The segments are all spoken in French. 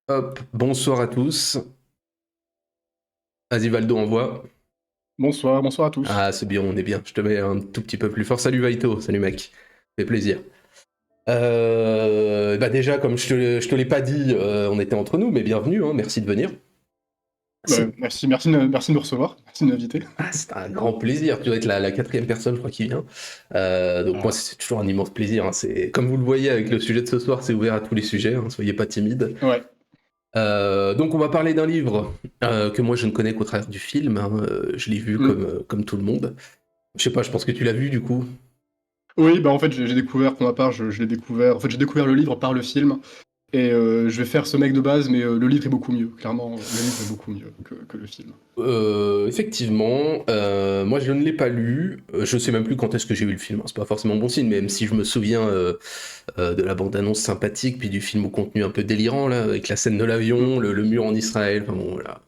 Hop, bonsoir à tous. Vas-y Valdo, envoie. Bonsoir, bonsoir à tous. Ah, c'est bien, on est bien. Je te mets un tout petit peu plus fort. Salut Vaito, salut mec. Ça fait plaisir. Bah déjà, comme je te l'ai pas dit, on était entre nous, mais bienvenue, hein, merci de venir. C'est Merci de me recevoir, merci de m'inviter. c'est un grand plaisir. Tu dois être la quatrième personne, je crois, qui vient. Donc moi, Ah, c'est toujours un immense plaisir, hein. C'est, comme vous le voyez avec le sujet de ce soir, c'est ouvert à tous les sujets, hein, soyez pas timides. ouais. Donc on va parler d'un livre que moi je ne connais qu'au travers du film, hein. Je l'ai vu Mm. comme tout le monde. Je sais pas, je pense que tu l'as vu du coup. Oui, bah en fait, j'ai découvert, pour ma part, je l'ai découvert. En fait, j'ai découvert le livre par le film, et je vais faire ce mec de base, mais le livre est beaucoup mieux. Clairement, le livre est beaucoup mieux que le film. Effectivement, moi je ne l'ai pas lu. Je sais même plus quand est-ce que j'ai vu le film, hein. C'est pas forcément bon signe, même si je me souviens de la bande-annonce sympathique, puis du film au contenu un peu délirant, là, avec la scène de Mm. l'avion, le mur en Israël. Enfin bon, voilà.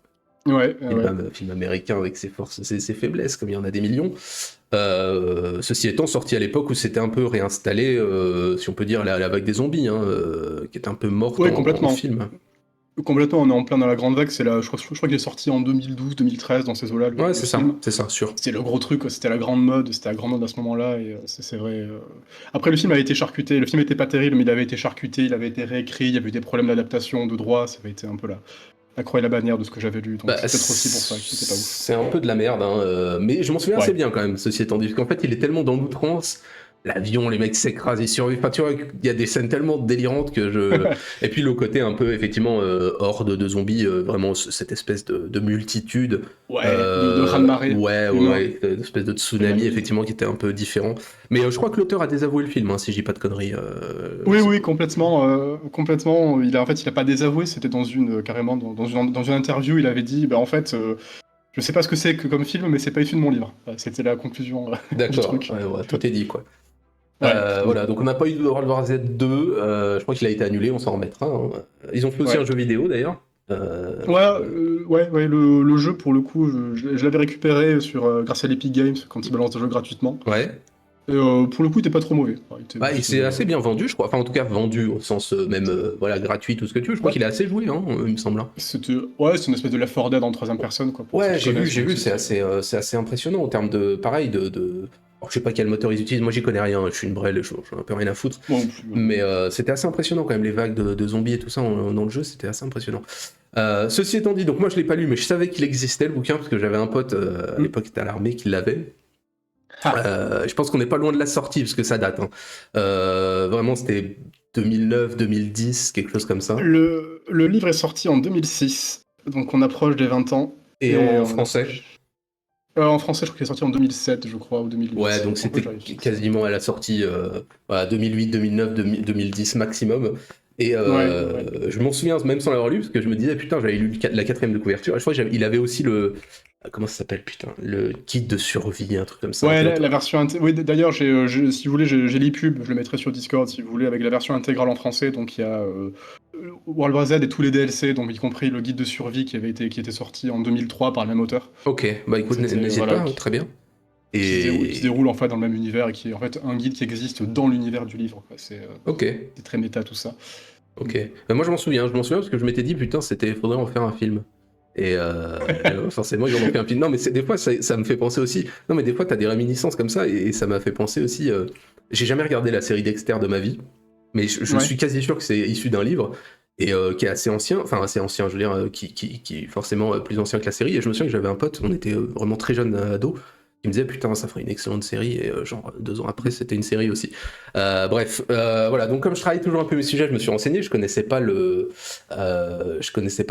Ouais, Film, ouais. film américain avec ses forces, ses faiblesses, comme il y en a des millions. Ceci étant, sorti à l'époque où c'était un peu réinstallé, si on peut dire, la vague des zombies, hein, qui était un peu morte Ouais, en complètement. film. Complètement, on est en plein dans la grande vague. Je crois qu'il est sorti en 2012-2013 dans ces eaux-là, Ouais, le film. c'est ça, sûr. C'était le gros truc, quoi. C'était la grande mode à ce moment-là, et c'est vrai. Après, le film a été charcuté. Le film était pas terrible, mais il avait été charcuté, il avait été réécrit, il y avait eu des problèmes d'adaptation, de droit. Ça avait été un peu la croix et la bannière de ce que j'avais lu. Donc Bah, c'est peut-être aussi pour ça qu'il était pas ouf. c'est un peu de la merde, hein, mais je m'en souviens assez Ouais. bien quand même, ceci étant dit, parce qu'en fait, il est tellement dans l'outrance, l'avion, les mecs s'écrasent, ils survivent pas, tu vois, il y a des scènes tellement délirantes que je... Et puis le côté un peu, effectivement, horde de zombies, vraiment cette espèce de multitude, Ouais, de raz-de-marée humain, une espèce de tsunami, humanoïde. effectivement, qui était un peu différent. Mais je crois que l'auteur a désavoué le film, hein, si je dis pas de conneries. Oui, oui, complètement, complètement. En fait, il a pas désavoué. C'était dans une carrément dans une interview, il avait dit, bah en fait, je sais pas ce que c'est que comme film, mais c'est pas issu de mon livre. C'était la conclusion du D'accord, truc. ouais, ouais, tout est dit, quoi. Ouais, tout est Voilà, dit. donc on n'a pas eu de World War Z 2, je crois qu'il a été annulé, on s'en remettra, hein. Ils ont fait aussi un Ouais. jeu vidéo d'ailleurs. Euh, Ouais, ouais, le jeu, pour le coup, je l'avais récupéré grâce à l'Epic Games quand ils balancent des jeux gratuitement. ouais, Et pour le coup, il était pas trop mauvais. Ouais, bah, il s'est assez bien vendu, je crois. Enfin, en tout cas, vendu au sens même voilà, gratuit, tout ce que tu veux. Je crois ouais, qu'il a assez joué, hein, il me semble, hein. c'est une espèce de Left 4 Dead en troisième personne, quoi, pour ceux Ouais, qui connaissent. j'ai Donc vu, c'est assez impressionnant en termes de, pareil, alors, je sais pas quel moteur ils utilisent, moi j'y connais rien, je suis une brêle, j'en ai un peu rien à foutre. moi non plus. Mais c'était assez impressionnant quand même, les vagues de zombies et tout ça dans le jeu, c'était assez impressionnant. Ceci étant dit, donc moi je l'ai pas lu, mais je savais qu'il existait le bouquin, parce que j'avais un pote à Hmm. l'époque qui était à l'armée qui l'avait. Ah. Je pense qu'on n'est pas loin de la sortie, parce que ça date, hein. Vraiment, c'était 2009, 2010, quelque chose comme ça. Le livre est sorti en 2006, donc on approche des 20 ans, Et et en on français. approche. En français, je crois qu'il est sorti en 2007, je crois, ou Ouais, 2008. donc En fait, je c'était vérifie ça. quasiment à la sortie, voilà, 2008, 2009, 2010 maximum. Et Ouais, ouais. je m'en souviens même sans l'avoir lu, parce que je me disais, putain, j'avais lu la quatrième de couverture, et je crois qu'il avait aussi le... Comment ça s'appelle, putain? Le kit de survie, un truc comme ça. Ouais, la version oui, d'ailleurs, si vous voulez, j'ai l'e-pub, je le mettrai sur Discord si vous voulez, avec la version intégrale en français. Donc il y a World War Z et tous les DLC, donc y compris le guide de survie qui était sorti en 2003 par le même auteur. Ok, bah Donc écoute, c'était, n'hésite voilà, pas, hein, très bien. qui se Et... déroule en fait dans le même univers, et qui est en fait un guide qui existe dans l'univers du livre, quoi. Ok, C'est très méta tout ça. ok. Bah, moi je m'en souviens parce que je m'étais dit, putain, faudrait en faire un film. Et forcément, ils en ont fait un film. Non, mais des fois, ça me fait penser aussi. Non, mais des fois, t'as des réminiscences comme ça, et ça m'a fait penser aussi. J'ai jamais regardé la série Dexter de ma vie, mais je Ouais. suis quasi sûr que c'est issu d'un livre, et qui est assez ancien, enfin assez ancien, je veux dire, qui est forcément plus ancien que la série. Et je me souviens que j'avais un pote, on était vraiment très jeune ado, qui me disait, putain, ça ferait une excellente série, et genre 2 ans après, c'était une série aussi. Bref, voilà. Donc, comme je travaille toujours un peu mes sujets, je me suis renseigné, je connaissais pas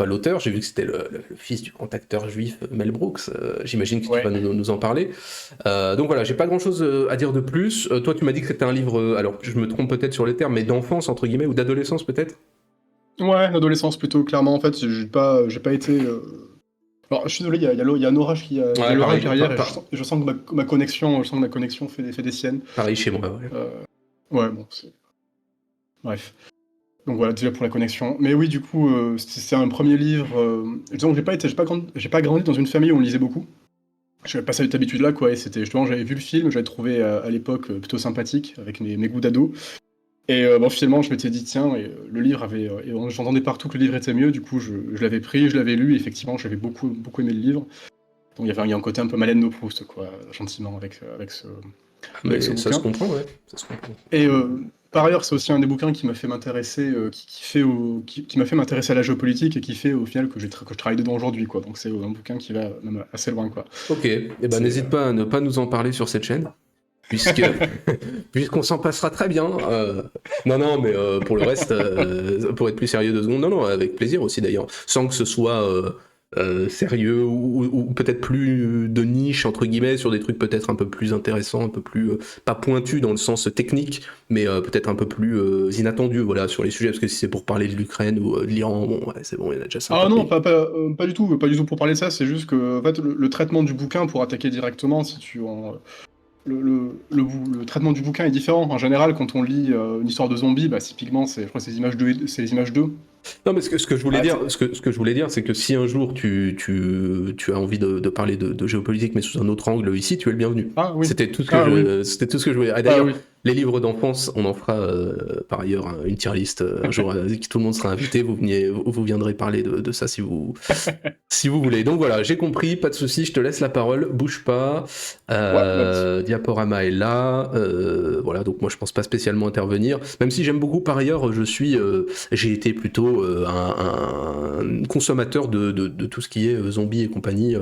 l'auteur, j'ai vu que c'était le fils du grand acteur juif Mel Brooks. J'imagine que tu Ouais. vas nous en parler. Donc voilà, j'ai pas grand chose à dire de plus. Toi, tu m'as dit que c'était un livre, alors je me trompe peut-être sur les termes, mais d'enfance, entre guillemets, ou d'adolescence peut-être. Ouais, l'adolescence plutôt, clairement. En fait, j'ai pas été. Alors, je suis désolé, il y a un orage il y a Ouais, l'orage pareil, derrière, et je sens que ma connexion fait des siennes. pareil chez moi. Ouais. Euh, ouais, bon, bref. Donc voilà, déjà pour la connexion. Mais oui, du coup, c'est un premier livre. Disons que j'ai pas grandi dans une famille où on lisait beaucoup. J'avais pas cette habitude-là, quoi. Et c'était justement, j'avais vu le film, j'avais trouvé à l'époque plutôt sympathique avec mes goûts d'ado. Et bon, finalement, je m'étais dit, tiens, le livre avait. J'entendais partout que le livre était mieux, du coup, je l'avais pris, je l'avais lu, et effectivement, j'avais beaucoup, beaucoup aimé le livre. Donc, il y a un côté un peu Madeleine de Proust, quoi, gentiment, Ah, avec ce mais ça se bouquin. comprend, ouais. Ça se comprend. Et par ailleurs, c'est aussi un des bouquins qui m'a fait m'intéresser, qui m'a fait m'intéresser à la géopolitique et qui fait au final que que je travaille dedans aujourd'hui, quoi. Donc, c'est un bouquin qui va même assez loin, quoi. Ok, et ben C'est, n'hésite pas à ne pas nous en parler sur cette chaîne, puisque puisqu'on s'en passera très bien. Non, non, mais pour le reste, pour être plus sérieux 2 secondes, non, non, avec plaisir aussi d'ailleurs, sans que ce soit sérieux ou peut-être plus de niche entre guillemets sur des trucs peut-être un peu plus intéressants, un peu plus pas pointus dans le sens technique, mais peut-être un peu plus inattendus, voilà, sur les sujets. Parce que si c'est pour parler de l'Ukraine ou de l'Iran, bon, ouais, c'est bon, il y en a déjà Ah 50 non, 000. pas du tout, pas du tout pour parler de ça, c'est juste que en fait, le traitement du bouquin pour attaquer directement, si tu en, le traitement du bouquin est différent. En général, quand on lit une histoire de zombie, bah, typiquement, je crois que c'est les images 2. Non, mais ce que je voulais Ah, dire, ce que je voulais dire, c'est que si un jour tu as envie de parler de géopolitique, mais sous un autre angle ici, tu es le bienvenu. ah oui, C'était tout ce que ah oui, c'était tout ce que je voulais dire. Et ah d'ailleurs, oui. les livres d'enfance, on en fera par ailleurs une tier list un jour, tout le monde sera invité, vous viendrez parler de ça si vous voulez. Donc voilà, j'ai compris, pas de souci, je te laisse la parole, bouge pas. Ouais, bah, vas-y. Diaporama est là, voilà, donc moi je pense pas spécialement intervenir, même si j'aime beaucoup par ailleurs, j'ai été plutôt un consommateur de tout ce qui est zombies et compagnie.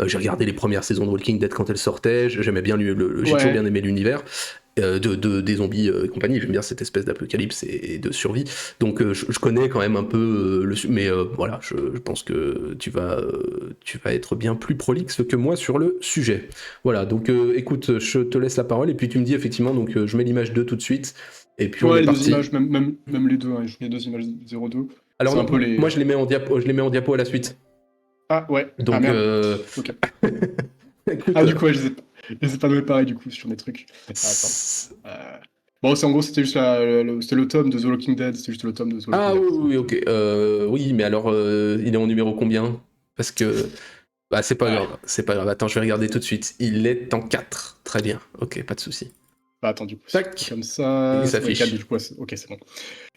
J'ai regardé les premières saisons de Walking Dead quand elles sortaient, j'aimais bien j'ai toujours bien Ouais. aimé l'univers. Des zombies et compagnie, j'aime bien cette espèce d'apocalypse et de survie, donc je connais quand même un peu mais voilà, je pense que tu vas être bien plus prolixe que moi sur le sujet. Voilà, donc écoute, je te laisse la parole et puis tu me dis effectivement, donc je mets l'image 2 tout de suite et puis on est Ouais, les deux parti. images, même les deux, hein, les deux images 02. Alors C'est un peu non, les. moi je les mets en diapo à la suite. Ah ouais, ah Donc merde. Ok. écoute, Ah, du coup, ouais, je les ai pas nommés pareil, du coup, sur des trucs. Ah, attends. Bon, en gros, c'était juste c'était le tome de The Walking Dead, c'était juste le tome de The Walking ah Dead. oui, oui, oui, ok. Oui, mais alors il est en numéro combien? Parce que bah c'est pas Ouais. grave, c'est pas grave. Attends, je vais regarder tout de suite. Il est en 4. Très bien. Ok, pas de souci. Bah, attends, du coup, si je fais Tac, comme il ça. Ouais, 4, s'affiche. du coup, ok, c'est bon.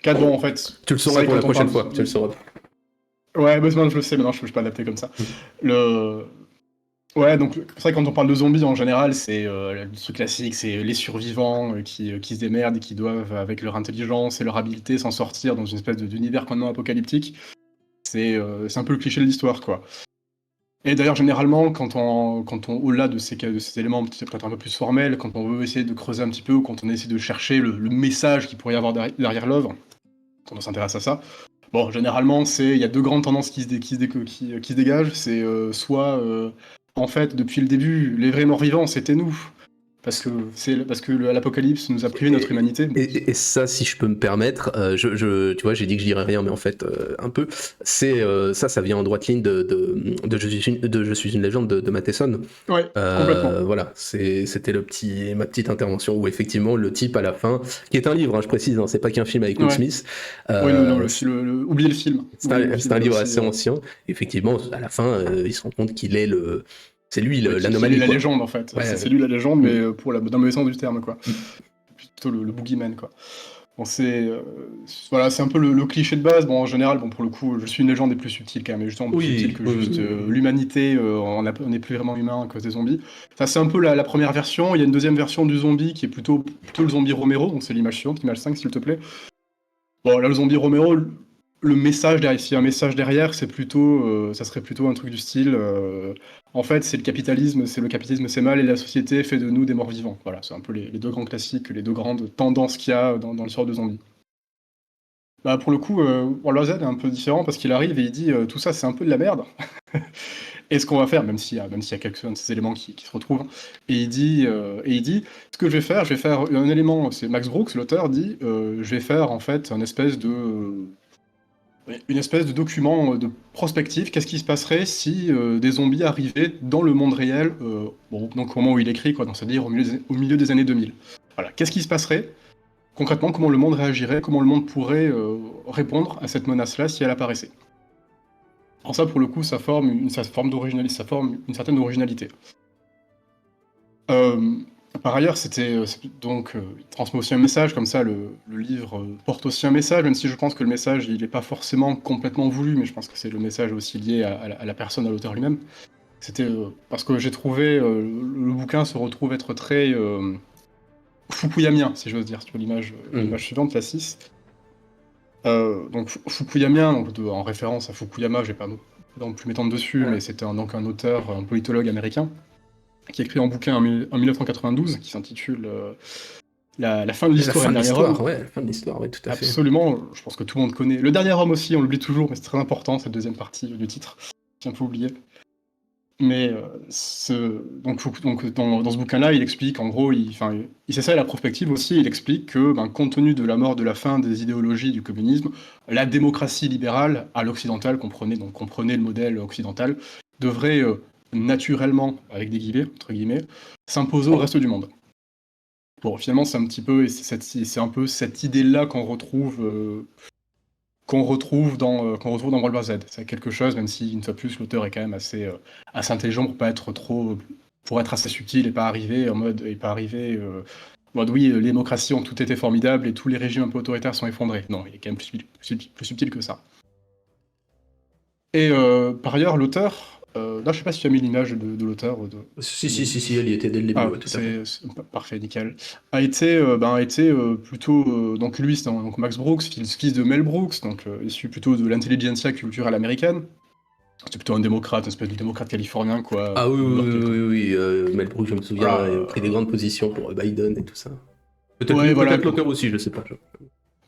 4, bon, en fait, Tu le c'est sauras vrai que pour la quand on prochaine parle fois. Tu le sauras. Ouais, bah, je le sais, maintenant, je peux pas adapter comme ça. Le. Ouais, donc c'est vrai que quand on parle de zombies en général, c'est le truc classique, c'est les survivants qui se démerdent et qui doivent, avec leur intelligence et leur habileté, s'en sortir dans une espèce d'univers complètement apocalyptique. C'est un peu le cliché de l'histoire, quoi. Et d'ailleurs, généralement, au-delà de ces éléments peut-être un peu plus formels, quand on veut essayer de creuser un petit peu, ou quand on essaie de chercher le message qu'il pourrait y avoir derrière l'œuvre, quand on s'intéresse à ça, bon, généralement, il y a deux grandes tendances qui se dégagent. C'est soit, en fait, depuis le début, les vrais morts-vivants, c'était nous. Parce que l'apocalypse nous a privé de notre Et, humanité. et ça, si je peux me permettre, tu vois, j'ai dit que je dirais rien, mais en fait, un peu. Ça vient en droite ligne de Je suis une légende de Matheson. Ouais, complètement. Voilà, c'était ma petite intervention où effectivement le type à la fin, qui est un livre, hein, je précise, hein, c'est pas qu'un film avec Will Ouais. Smith. Oui, non, euh, oubliez le film. Oubliez le c'est film, un là livre aussi. assez ancien. Effectivement, à la fin, il se rend compte c'est lui Ouais, qui est l'anomalie, la quoi. légende, en fait. Ouais. C'est lui la légende, mais Mm, dans le mauvais sens du terme, quoi. mm. Plutôt le boogeyman, quoi. Bon, voilà, c'est un peu le cliché de base. Bon, en général, bon, pour le coup, je suis une légende des plus subtile quand même, mais justement plus subtile Oui, que oui, oui, juste oui, oui. l'humanité. On n'est plus vraiment humain à cause des zombies. Ça, c'est un peu la première version. Il y a une deuxième version du zombie qui est plutôt le zombie Romero. Donc, c'est l'image suivante, l'image 5, s'il te plaît. Bon, là, le zombie Romero, le message derrière, s'il y a un message derrière, ça serait plutôt un truc du style. En fait, c'est le capitalisme, c'est mal, et la société fait de nous des morts vivants. Voilà, c'est un peu les deux grands classiques, les deux grandes tendances qu'il y a dans l'histoire de zombies. Bah, pour le coup, World War Z est un peu différent parce qu'il arrive et il dit tout ça, c'est un peu de la merde. Et ce qu'on va faire, même s'il y a quelques-uns de ces éléments qui se retrouvent, hein, et il dit, ce que je vais faire un élément, c'est Max Brooks, l'auteur, dit, je vais faire en fait une espèce de document de prospective. Qu'est-ce qui se passerait si des zombies arrivaient dans le monde réel, bon, donc au moment où il écrit, quoi, donc c'est-à-dire au milieu des années 2000. Voilà, qu'est-ce qui se passerait concrètement, comment le monde réagirait, comment le monde pourrait répondre à cette menace-là si elle apparaissait. Alors ça, pour le coup, ça forme une certaine originalité. Euh, Par ailleurs, il transmet aussi un message, comme ça, le livre porte aussi un message, même si je pense que le message, il n'est pas forcément complètement voulu, mais je pense que c'est le message aussi lié à la personne, à l'auteur lui-même. C'était parce que j'ai trouvé le bouquin se retrouve être très fukuyamien, si j'ose dire, sur l'image suivante, la 6. Donc fukuyamien, en référence à Fukuyama, je vais pas non plus m'étendre dessus, mais c'était donc un auteur, un politologue américain, qui a écrit un bouquin en 1992 qui s'intitule la fin de La l'histoire et fin le de dernier homme. l'histoire, ouais, la fin de l'histoire, ouais, tout à fait. Absolument, je pense que tout le monde connaît. Le dernier homme aussi, on l'oublie toujours, mais c'est très important, cette deuxième partie du titre. J'ai un peu oublié. Mais dans ce bouquin-là, il explique, en gros, il s'essaie à la prospective aussi, il explique que, compte tenu de la mort de la fin des idéologies du communisme, la démocratie libérale, à l'occidental, comprenez le modèle occidental, devrait naturellement, avec des guillemets, entre guillemets, s'imposer au reste du monde. Bon, finalement, c'est un peu cette idée-là qu'on retrouve dans World War Z. C'est quelque chose, même si une fois plus l'auteur est quand même assez intelligent pour être assez subtil et pas arriver en mode oui, les démocraties ont tout été formidables et tous les régimes un peu autoritaires sont effondrés. Non, il est quand même plus subtil que ça. Et par ailleurs, l'auteur, là je sais pas si tu as mis l'image de l'auteur. Si, elle y était dès le début, ouais, tout à fait. Parfait, nickel. A été plutôt. Donc lui, c'est donc Max Brooks, fils de Mel Brooks, donc issu plutôt de l'intelligentsia culturelle américaine. C'est plutôt un démocrate, une espèce de démocrate californien, quoi. Ah oui, New oui, Yorkais, quoi. oui, oui, Mel Brooks, je me souviens, Voilà. a pris des grandes positions pour Biden et tout ça. Peut-être Ouais, lui, voilà. peut-être l'auteur aussi, je sais pas.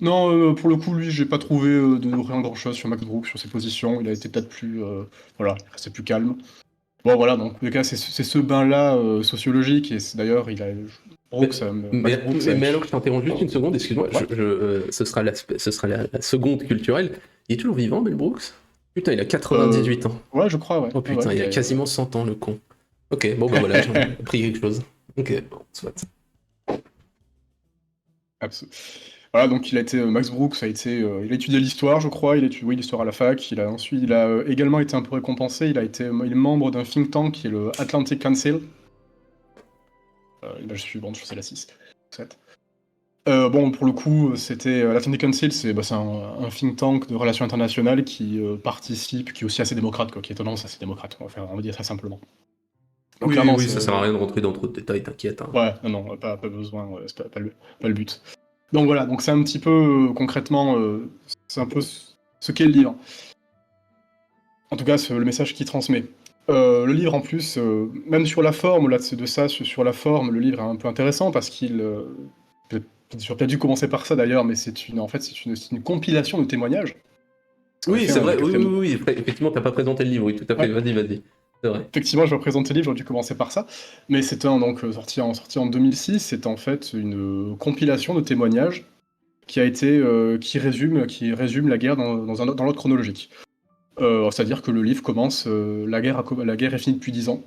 Non, pour le coup, lui, j'ai pas trouvé de rien grand-chose sur Max Brooks, sur ses positions. Il a été peut-être plus. Voilà, il restait plus calme. Bon, voilà, donc, en tous les cas, c'est ce bain-là sociologique, et d'ailleurs, Mais, Max Brooks. mais alors, je t'interromps juste une seconde, excuse-moi, Ouais. ce sera la seconde culturelle. Il est toujours vivant, Mel Brooks? Putain, il a 98 ans. Ouais, je crois, ouais. Oh putain, Ouais, il a quasiment 100 ans, le con. Ok, bon bah voilà, j'ai appris quelque chose. Ok, bon, soit. Voilà, donc Max Brooks il a étudié l'histoire, je crois, il a étudié l'histoire à la fac, il a également été un peu récompensé, il est membre d'un think tank qui est le Atlantic Council. L'image suivante, je sais la 6. 7. Bon, pour le coup, l'Atlantic Council, c'est un think tank de relations internationales qui participe, qui est aussi assez démocrate, quoi, qui est tendance assez démocrate, on va dire ça simplement. Donc Oui, clairement, oui, ça sert à rien de rentrer dans trop de détails, t'inquiète. Hein. Ouais, non, pas besoin, c'est pas le but. Donc voilà, donc c'est un petit peu, concrètement, c'est un peu ce qu'est le livre. En tout cas, le message qu'il transmet. Le livre, en plus, même sur la forme, sur la forme, le livre est un peu intéressant parce j'aurais peut-être dû commencer par ça d'ailleurs, mais en fait, c'est une compilation de témoignages. En Oui, effet, c'est hein, vrai, oui, effectivement, t'as pas présenté le livre, oui, tout à fait, Ouais, vas-y, c'est vrai. effectivement, je vais présenter le livre, j'aurais dû commencer par ça. Mais c'était sorti en 2006, c'est en fait une compilation de témoignages qui résume la guerre dans l'ordre chronologique. C'est-à-dire que le livre commence, la guerre est finie depuis 10 ans.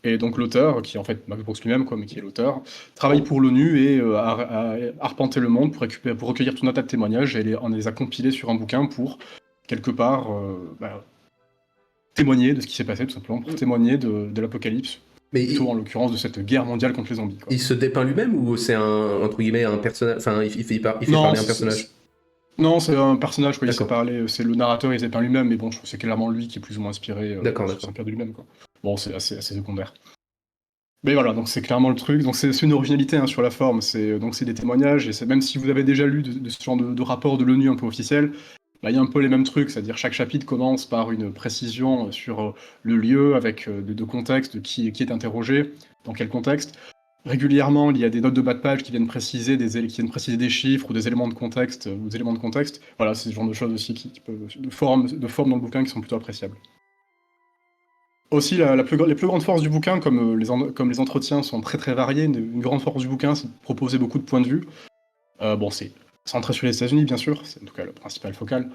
Et donc l'auteur, qui est en fait Max Brooks lui-même, quoi, mais qui est l'auteur, travaille pour l'ONU et a arpenté le monde pour recueillir tout un tas de témoignages et on les a compilés sur un bouquin pour, quelque part, témoigner de ce qui s'est passé, tout simplement, pour témoigner de l'apocalypse, Mais plutôt en l'occurrence de cette guerre mondiale contre les zombies, quoi. il se dépeint lui-même ou c'est entre guillemets, un personnage, enfin, il fait Non, parler un personnage? non, c'est un personnage, quoi, il s'est D'accord, parlé, c'est le narrateur, il s'est peint lui-même, mais bon, je trouve que c'est clairement lui qui est plus ou moins inspiré, d'accord. s'inspire de lui-même, quoi. Bon, c'est assez secondaire. Mais voilà, donc c'est clairement le truc. Donc c'est une originalité, hein, sur la forme. C'est des témoignages, et même si vous avez déjà lu de ce genre de rapport de l'ONU un peu officiel, bah, il y a un peu les mêmes trucs, c'est-à-dire chaque chapitre commence par une précision sur le lieu, avec de contexte, de qui est interrogé, dans quel contexte. Régulièrement, il y a des notes de bas de page qui viennent préciser des chiffres ou des éléments de contexte, Voilà, c'est ce genre de choses aussi de forme dans le bouquin qui sont plutôt appréciables. Aussi, les plus grandes forces du bouquin, comme les entretiens sont très très variés, une grande force du bouquin, c'est de proposer beaucoup de points de vue. Bon, c'est centré sur les États-Unis, bien sûr, c'est en tout cas le principal focal.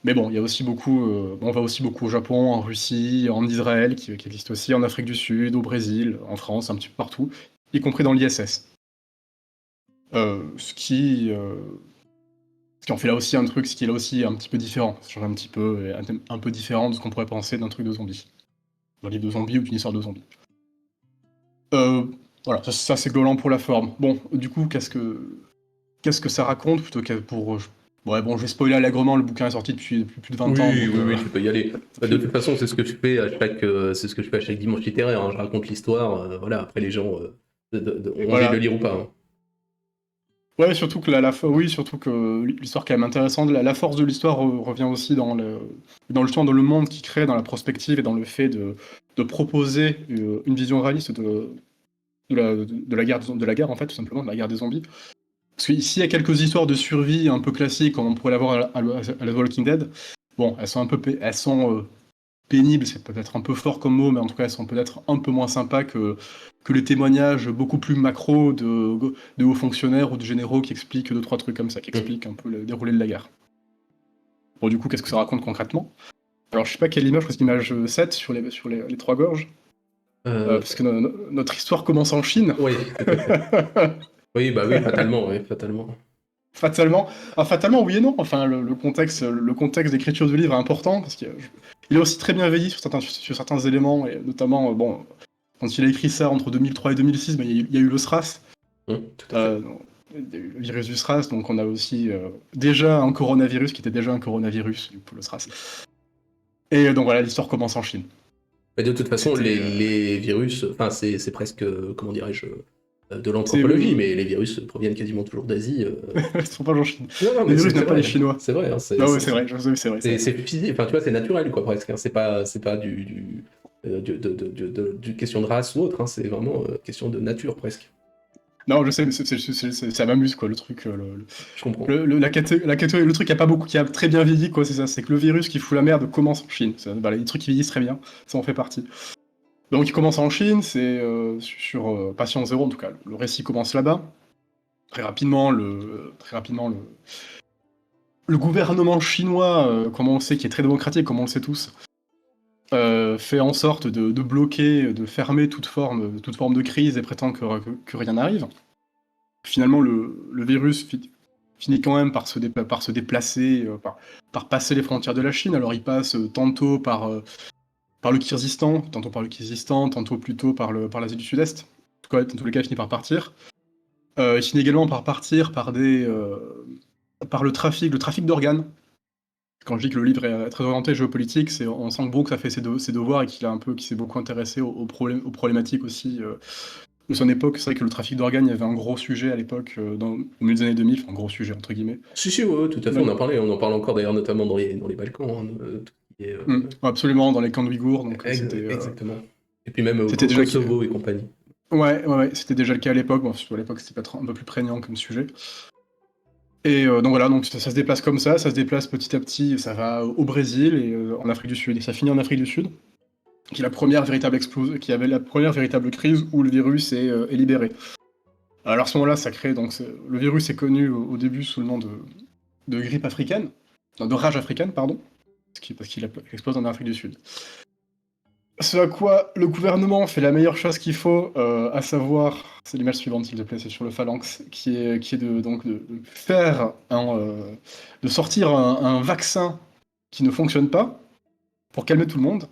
Mais bon, il y a aussi beaucoup, on va aussi beaucoup au Japon, en Russie, en Israël, qui existe aussi, en Afrique du Sud, au Brésil, en France, un petit peu partout, y compris dans l'ISS. Ce qui en fait là aussi un truc, ce qui est là aussi un petit peu différent, ce genre un petit peu, un peu différent de ce qu'on pourrait penser d'un truc de zombie. D'un livre de zombies ou d'une histoire de zombies. Voilà, ça c'est Golan pour la forme. Bon, du coup, qu'est-ce que ça raconte plutôt que pour. Ouais, bon, je vais spoiler allègrement, le bouquin est sorti depuis plus de 20 ans, Oui, donc. oui, oui, tu peux y aller. Bah, de toute façon, c'est ce que je fais à c'est ce que je fais à chaque dimanche littéraire, hein. Je raconte l'histoire, voilà. Après, les gens ont envie de le Voilà. lire ou pas, hein. Ouais, surtout que oui, surtout que l'histoire est quand même intéressante. La force de l'histoire revient aussi justement dans le monde qu'il crée, dans la prospective et dans le fait de proposer une vision réaliste de la guerre, en fait, tout simplement, de la guerre des zombies. Parce qu'ici, il y a quelques histoires de survie un peu classiques, comme on pourrait l'avoir à la The Walking Dead. Bon, elles sont elles sont pénibles, c'est peut-être un peu fort comme mot, mais en tout cas, elles sont peut-être un peu moins sympas que les témoignages beaucoup plus macro de hauts fonctionnaires ou de généraux qui expliquent deux, trois trucs comme ça, qui expliquent un peu le déroulé de la guerre. Bon, du coup, qu'est-ce que ça raconte concrètement? Alors, je sais pas quelle image, je crois que c'est l'image 7 sur les trois gorges. Euh, Parce que notre histoire commence en Chine. oui, tout à fait. Oui, bah oui, fatalement, oui, fatalement. Fatalement, fatalement, oui et non. Enfin, le contexte d'écriture du livre est important parce qu'il est aussi très bien veillé sur certains éléments, et notamment, bon, quand il a écrit ça entre 2003 et 2006, ben, il y a eu le SRAS, Tout à fait. le virus du SRAS, donc on a aussi déjà un coronavirus qui était déjà un coronavirus, du coup, le SRAS. Et donc voilà, l'histoire commence en Chine. Mais de toute façon, C'était, les virus, enfin, c'est presque, comment dirais-je, de c'est l'anthropologie, mais les virus proviennent quasiment toujours d'Asie. ils sont pas en Chine. Non, non, Les mais virus c'est n'aiment pas les vrai, Chinois. c'est vrai, hein, Non, ouais, c'est vrai, c'est vrai. c'est physique, enfin, tu vois, c'est naturel, quoi, presque, hein. C'est pas du question de race ou autre, hein. C'est vraiment question de nature, presque. Non, je sais, mais ça m'amuse, quoi, le truc. Je comprends. Le truc qui a très bien vieilli, quoi, c'est ça. C'est que le virus qui fout la merde commence en Chine. Voilà, les trucs qui vieillissent très bien, ça en fait partie. Donc il commence en Chine, c'est sur Patient Zéro, en tout cas. Le récit commence là-bas. Très rapidement, le gouvernement chinois, comme on le sait, qui est très démocratique, comme on le sait tous, fait en sorte de bloquer, de fermer toute forme de crise et prétend que rien n'arrive. Finalement, le virus finit quand même par se déplacer, par passer les frontières de la Chine. Alors il passe tantôt par le Kyrgyzstan, tantôt plutôt par l'Asie du Sud-Est. En tout cas, dans tous les cas, il finit par partir. Il finit également par partir par le trafic d'organes. Quand je dis que le livre est très orienté géopolitique, on sent que Brooks a fait ses devoirs et qu'il s'est beaucoup intéressé aux problématiques aussi de son époque. C'est vrai que le trafic d'organes, il y avait un gros sujet à l'époque, au milieu des années 2000, enfin un gros sujet entre guillemets. Si, si, ouais, ouais, tout à fait, on en parle encore d'ailleurs, notamment dans les Balkans, hein, tout ce qui est, Absolument, dans les camps de Ouïghours, donc exactement. Et puis même c'était au déjà Kosovo et compagnie. ouais, c'était déjà le cas à l'époque. Bon, surtout à l'époque, c'était peut-être un peu plus prégnant comme sujet. Et donc voilà, donc ça se déplace comme ça se déplace petit à petit, ça va au Brésil et en Afrique du Sud. Et ça finit en Afrique du Sud, qui avait la première véritable crise où le virus est libéré. Alors à ce moment-là, ça crée donc le virus est connu au début sous le nom de grippe africaine, non, de rage africaine, pardon, parce qu'il explose en Afrique du Sud. Ce à quoi le gouvernement fait la meilleure chose qu'il faut, à savoir, c'est l'image suivante s'il te plaît, c'est sur le phalanx, qui est de sortir un vaccin qui ne fonctionne pas pour calmer tout le monde.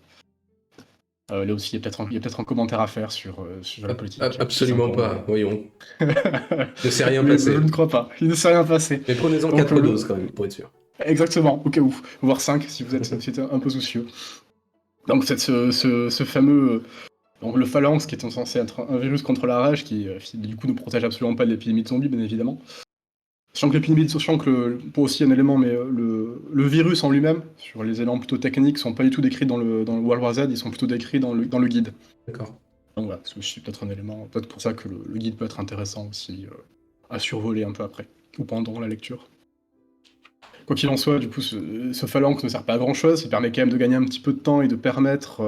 Là aussi, il y a peut-être un commentaire à faire sur la politique Absolument chinoise. pas, voyons. Ne s'est rien Mais je passé. ne crois pas, il ne s'est rien passé. Mais prenez-en Donc, 4 doses quand même, pour être sûr. Exactement, au cas où, voire 5 si vous êtes un peu soucieux. Donc ce fameux donc le phalanx, qui est censé être un virus contre la rage, qui du coup ne protège absolument pas de l'épidémie de zombies, bien évidemment. Sachant que pour aussi un élément, mais le virus en lui-même, sur les éléments plutôt techniques, sont pas du tout décrits dans le World War Z, ils sont plutôt décrits dans le guide. D'accord. Donc voilà, c'est aussi peut-être un élément, peut-être pour ça que le guide peut être intéressant aussi à survoler un peu après, ou pendant la lecture. Quoi qu'il en soit, du coup, ce phalanx ne sert pas à grand-chose, il permet quand même de gagner un petit peu de temps et de permettre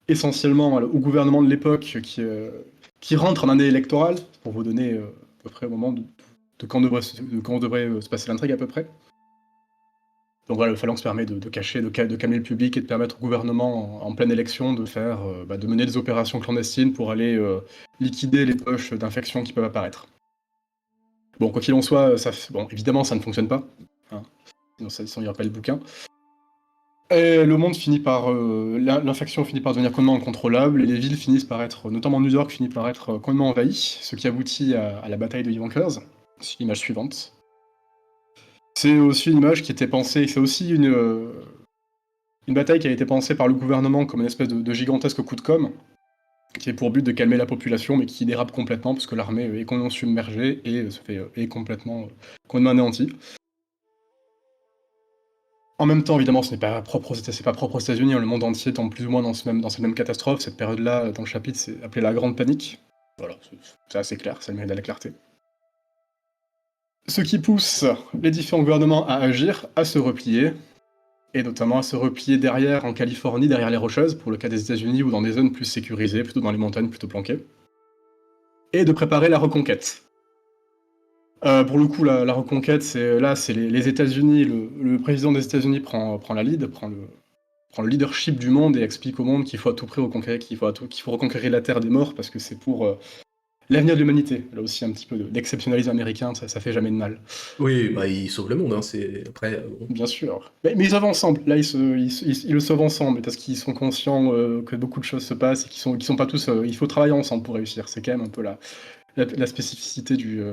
essentiellement au gouvernement de l'époque qui rentre en année électorale, pour vous donner à peu près au moment de quand devrait se passer l'intrigue à peu près. Donc voilà, le phalanx permet de calmer le public et de permettre au gouvernement en pleine élection de mener des opérations clandestines pour aller liquider les poches d'infection qui peuvent apparaître. Bon, quoi qu'il en soit, évidemment ça ne fonctionne pas, hein, sinon il n'y aura pas le bouquin. Et le monde finit par... l'infection finit par devenir complètement incontrôlable, et les villes finissent par être, notamment New York, finit par être complètement envahies, ce qui aboutit à la bataille de Yonkers. C'est l'image suivante. C'est aussi une image qui était pensée, c'est aussi une bataille qui a été pensée par le gouvernement comme une espèce de gigantesque coup de com', qui est pour but de calmer la population, mais qui dérape complètement, parce que l'armée est complètement submergée et est complètement anéantie. En même temps, évidemment, c'est pas propre aux États-Unis, hein, le monde entier tombe plus ou moins dans cette même catastrophe. Cette période-là, dans le chapitre, c'est appelé la Grande Panique. Voilà, c'est assez clair, ça mérite de la clarté. Ce qui pousse les différents gouvernements à agir, à se replier, et notamment à se replier derrière, en Californie, derrière les Rocheuses, pour le cas des États-Unis, ou dans des zones plus sécurisées, plutôt dans les montagnes, plutôt planquées, et de préparer la reconquête. Pour le coup, la reconquête, c'est les États-Unis, le président des États-Unis prend la lead, prend le leadership du monde et explique au monde qu'il faut à tout prix reconquérir, qu'il faut reconquérir la terre des morts parce que c'est pour l'avenir de l'humanité. Là aussi, un petit peu d'exceptionnalisme américain, ça fait jamais de mal. Oui, bah il sauve le monde, hein, c'est... Après... bon. Bien sûr. Mais ils sauvent ensemble. Là, ils le sauvent ensemble parce qu'ils sont conscients que beaucoup de choses se passent et qu'ils sont pas tous... il faut travailler ensemble pour réussir. C'est quand même un peu la spécificité du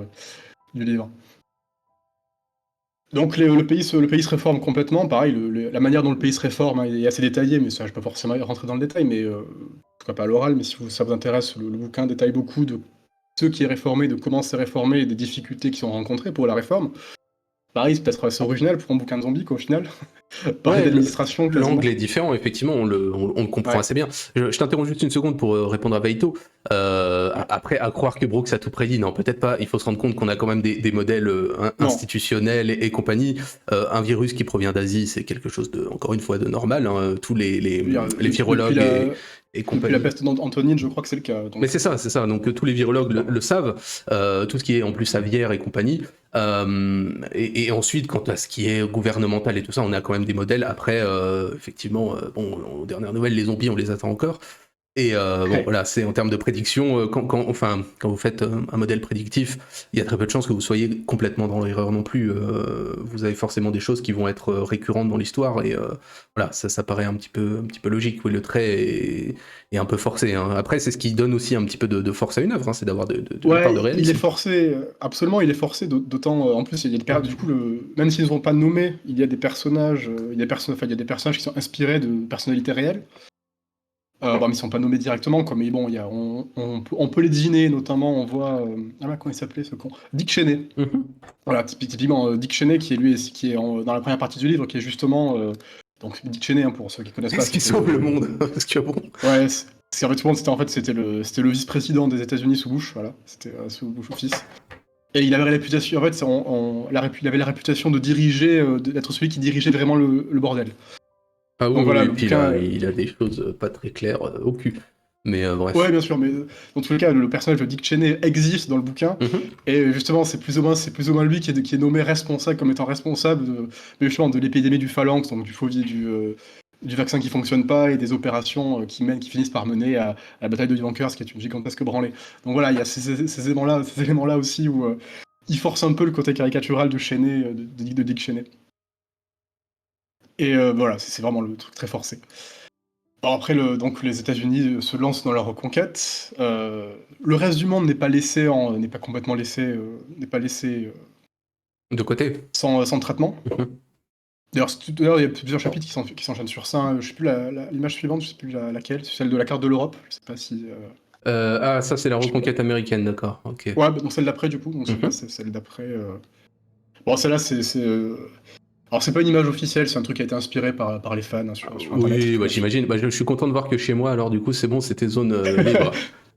livre. Donc le pays se réforme complètement. Pareil, la manière dont le pays se réforme, hein, est assez détaillée, mais ça, je peux pas forcément rentrer dans le détail, mais en tout cas pas à l'oral, mais si ça vous intéresse, le bouquin détaille beaucoup de ce qui est réformé, de comment c'est réformé et des difficultés qui sont rencontrées pour la réforme. Pareil, c'est peut-être assez original pour un bouquin de zombies, qu'au final. Parler Ouais, d'administration, quasiment. l'angle est différent, effectivement, on le comprend Ouais. assez bien. Je t'interromps juste une seconde pour répondre à Veito. Après, à croire que Brooks a tout prédit, non, peut-être pas. Il faut se rendre compte qu'on a quand même des modèles institutionnels et compagnie. Un virus qui provient d'Asie, c'est quelque chose de, encore une fois, de normal. Hein. Tous les virologues et compagnie. Depuis la peste d'Antonine, je crois que c'est le cas. Donc... Mais c'est ça. Donc tous les virologues le savent. Tout ce qui est en plus aviaire et compagnie. Et ensuite, quant à ce qui est gouvernemental et tout ça, on a quand même des modèles. Après, effectivement, bon, aux dernières nouvelles, les zombies, on les attend encore. Et bon, voilà, c'est en termes de prédiction, quand vous faites un modèle prédictif, il y a très peu de chances que vous soyez complètement dans l'erreur non plus. Vous avez forcément des choses qui vont être récurrentes dans l'histoire, et voilà, ça paraît un petit peu logique. Oui, le trait est un peu forcé. Hein. Après, c'est ce qui donne aussi un petit peu de force à une œuvre, hein, c'est d'avoir de part de réalisme. Il est forcé, absolument, il est forcé, d'autant, en plus, il y a du coup, même s'ils ne sont pas nommés, il y a des personnages, il y a des personnages qui sont inspirés de personnalités réelles. Bon, mais ils sont pas nommés directement, quoi, mais bon, on peut les deviner, notamment, on voit... comment il s'appelait, ce con? Dick Cheney. Voilà, typiquement, Dick Cheney, qui est dans la première partie du livre, qui est justement... donc, Dick Cheney, hein, pour ceux qui connaissent pas... Est-ce qu'il sauve le monde? Parce que bon... Ouais, c'est en fait, c'était le vice-président des États-Unis sous Bush, voilà, c'était sous Bush fils. Et il avait la réputation, en fait, il avait la réputation de diriger, d'être celui qui dirigeait vraiment le bordel. Ah oui, donc, voilà, et puis bouquin, il a des choses pas très claires au cul. Mais bref. Ouais, bien sûr, mais dans tous les cas, le personnage de Dick Cheney existe dans le bouquin, et justement, c'est plus ou moins lui qui est nommé responsable, comme étant responsable de l'épidémie du phalanx, donc du vaccin qui fonctionne pas, et des opérations qui finissent par mener à la bataille de Yonkers, qui est une gigantesque branlée. Donc voilà, il y a ces éléments-là aussi où il force un peu le côté caricatural de Cheney, de Dick Cheney. Et voilà, c'est vraiment le truc très forcé. Alors après, donc les États-Unis se lancent dans leur reconquête. Le reste du monde n'est pas complètement laissé, de côté, sans traitement. D'ailleurs, il y a plusieurs chapitres qui s'enchaînent sur ça. Hein. Je sais plus l'image suivante, je sais plus laquelle, c'est celle de la carte de l'Europe. Je sais pas si. ça c'est la reconquête américaine, d'accord. Ok. Ouais, donc celle d'après du coup. Donc c'est celle d'après. Bon, celle-là, c'est. Alors c'est pas une image officielle, c'est un truc qui a été inspiré par les fans, hein, sur Internet. Oui, bah, j'imagine. Bah, je suis content de voir que chez moi, alors du coup, c'est bon, c'était zone libre.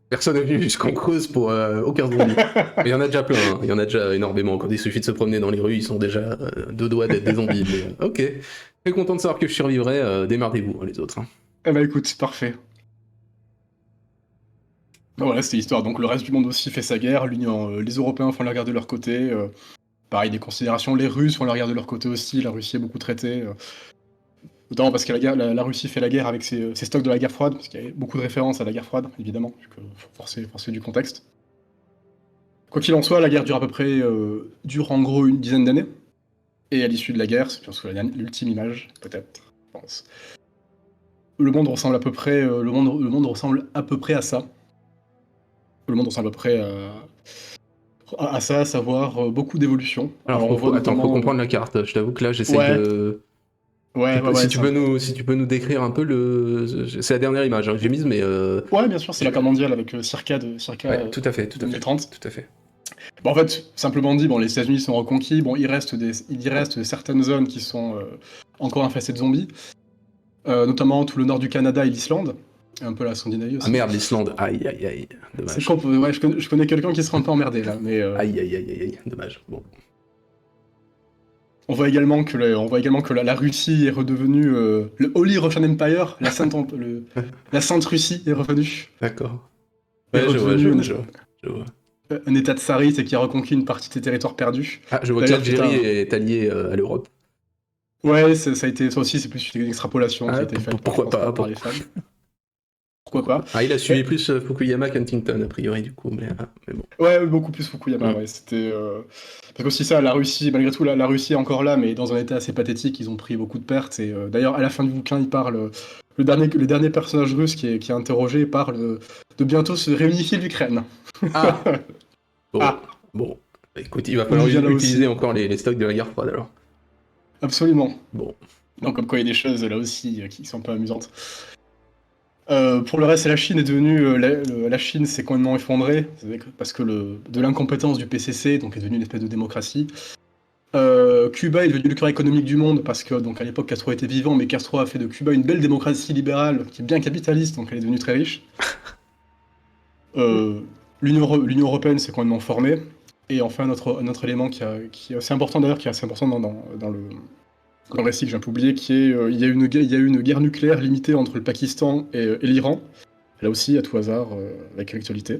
Personne n'est venu jusqu'en cause pour aucun zombie. Mais il y en a déjà plein, hein. Il y en a déjà énormément. Quand il suffit de se promener dans les rues, ils sont déjà deux doigts d'être des zombies. Mais, ok. Très content de savoir que je survivrai. Démerdez-vous, hein, les autres. Hein. Eh bah écoute, c'est parfait. Voilà, c'était l'histoire. Donc le reste du monde aussi fait sa guerre. Les Européens font la guerre de leur côté. Pareil, des considérations. Les Russes font la guerre de leur côté aussi. La Russie est beaucoup traitée. Notamment parce que la Russie fait la guerre avec ses stocks de la guerre froide, parce qu'il y a beaucoup de références à la guerre froide, évidemment, vu qu'il faut forcer du contexte. Quoi qu'il en soit, la guerre dure en gros une dizaine d'années. Et à l'issue de la guerre, c'est l'ultime image, peut-être. pense. Le monde ressemble à peu près, le monde ressemble à peu près à ça. Le monde ressemble à peu près à ça, à savoir beaucoup d'évolutions. Alors, On voit attends, faut notamment. comprendre la carte. Je t'avoue que là, j'essaye Ouais, de. ouais, ouais, ouais, Si tu peux nous décrire un peu le. C'est la dernière image que j'ai mise, mais. Ouais, bien sûr, c'est la carte mondiale avec circa Ouais, tout à fait, tout à fait. 2030. Tout à fait. Bon, en fait, simplement dit, bon, les États-Unis sont reconquis. Bon, il y reste certaines zones qui sont encore infestées de zombies, notamment tout le nord du Canada et l'Islande, et un peu la Scandinavie Ah aussi. merde, l'Islande. Aïe, aïe, aïe. C'est Dommage. con, ouais, je connais quelqu'un qui sera un peu emmerdé là, mais Aïe, aïe, aïe, aïe, aïe. Dommage. Bon. on voit également que, la Russie est redevenue le Holy Russian Empire, la Sainte Russie est revenue, D'accord. est Ouais, redevenue je vois. un état de tsariste et qui a reconquis une partie des territoires perdus. Ah, je vois que D'ailleurs, l'Algérie est alliée à l'Europe. Ouais, ça a été, ça aussi, c'est plus une extrapolation qui a Ah, été faite pourquoi pas par les fans. Pourquoi pas? Ah, il a suivi Et- plus Fukuyama qu'Huntington, a priori, du coup, mais bon. ouais, beaucoup plus Fukuyama, Mm. ouais. C'était. Parce que aussi ça, la Russie, malgré tout, la Russie est encore là, mais dans un état assez pathétique, ils ont pris beaucoup de pertes. Et d'ailleurs, à la fin du bouquin, il parle. Le dernier personnage russe qui est interrogé parle de bientôt se réunifier l'Ukraine. Ah, bon, Ah, bon. Écoute, il va on y falloir vient là utiliser aussi. encore les stocks de la guerre froide, alors. Absolument. Bon. Donc, comme quoi, il y a des choses là aussi qui sont pas amusantes. Pour le reste, la Chine est devenue. La Chine s'est complètement effondrée, parce que de l'incompétence du PCC, donc est devenue une espèce de démocratie. Cuba est devenu le cœur économique du monde, parce que donc à l'époque Castro était vivant, mais Castro a fait de Cuba une belle démocratie libérale, qui est bien capitaliste, donc elle est devenue très riche. Euh, L'Union européenne s'est complètement formée. Et enfin, un autre élément qui est assez important d'ailleurs, qui est assez important dans le récit que j'ai un peu oublié, qui est il y a eu une guerre nucléaire limitée entre le Pakistan et l'Iran. Là aussi, à tout hasard, avec l'actualité.